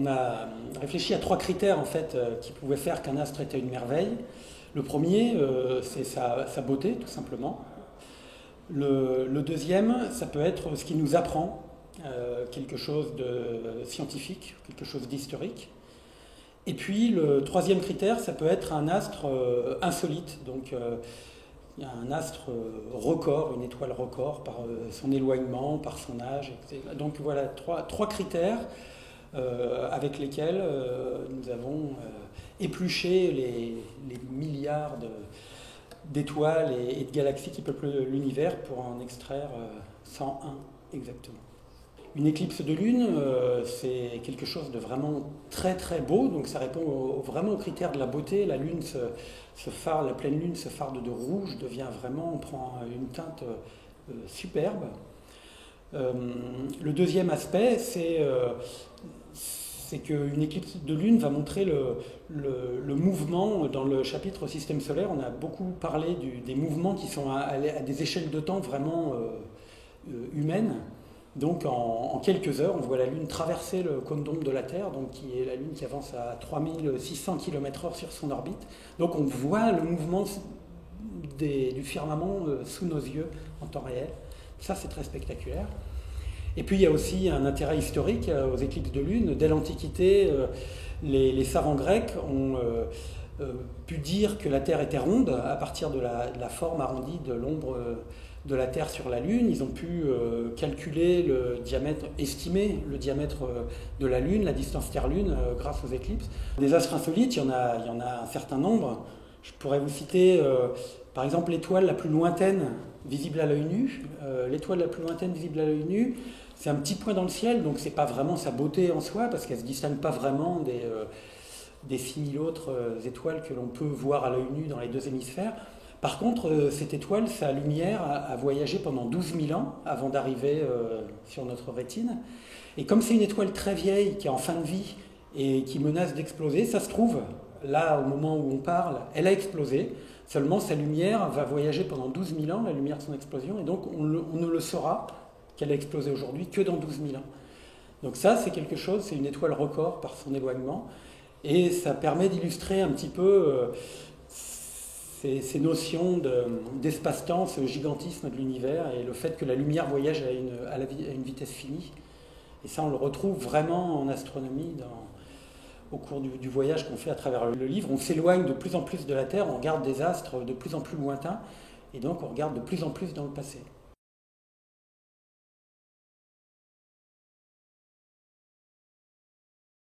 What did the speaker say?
On a réfléchi à 3 critères en fait qui pouvaient faire qu'un astre était une merveille. Le premier, c'est sa beauté, tout simplement. Le deuxième, ça peut être ce qui nous apprend quelque chose de scientifique, quelque chose d'historique. Et puis le troisième critère, ça peut être un astre insolite. Donc il y a un astre record, une étoile record par son éloignement, par son âge, etc. Donc voilà, trois critères avec lesquels nous avons épluché les milliards d'étoiles et de galaxies qui peuplent l'univers pour en extraire 101 exactement. Une éclipse de lune, c'est quelque chose de vraiment très très beau, donc ça répond vraiment aux critères de la beauté. La lune se farde, la pleine lune se farde de rouge, devient vraiment, on prend une teinte superbe. Le deuxième aspect, c'est qu'une éclipse de lune va montrer le mouvement. Dans le chapitre système solaire, on a beaucoup parlé des mouvements qui sont à des échelles de temps vraiment humaines. Donc en quelques heures, on voit la Lune traverser le cône d'ombre de la Terre, donc qui est la Lune qui avance à 3600 km/h sur son orbite. Donc on voit le mouvement du firmament sous nos yeux en temps réel. Ça, c'est très spectaculaire. Et puis il y a aussi un intérêt historique aux éclipses de Lune. Dès l'Antiquité, les savants grecs ont pu dire que la Terre était ronde à partir de la forme arrondie de l'ombre de la Terre sur la Lune. Ils ont pu calculer le diamètre, estimer le diamètre de la Lune, la distance Terre-Lune grâce aux éclipses. Des astres insolites, il y en a un certain nombre. Je pourrais vous citer par exemple l'étoile la plus lointaine visible à l'œil nu. L'étoile la plus lointaine visible à l'œil nu, c'est un petit point dans le ciel, donc c'est pas vraiment sa beauté en soi, parce qu'elle ne se distingue pas vraiment des 6000 autres étoiles que l'on peut voir à l'œil nu dans les deux hémisphères. Par contre, cette étoile, sa lumière a voyagé pendant 12 000 ans avant d'arriver sur notre rétine. Et comme c'est une étoile très vieille, qui est en fin de vie et qui menace d'exploser, ça se trouve, là, au moment où on parle, elle a explosé. Seulement, sa lumière va voyager pendant 12 000 ans, la lumière de son explosion, et donc on ne le saura qu'elle a explosé aujourd'hui que dans 12 000 ans. Donc ça, c'est quelque chose, c'est une étoile record par son éloignement, et ça permet d'illustrer un petit peu ces notions d'espace-temps, ce gigantisme de l'univers, et le fait que la lumière voyage à une vitesse finie. Et ça, on le retrouve vraiment en astronomie au cours du voyage qu'on fait à travers le livre. On s'éloigne de plus en plus de la Terre, on regarde des astres de plus en plus lointains, et donc on regarde de plus en plus dans le passé.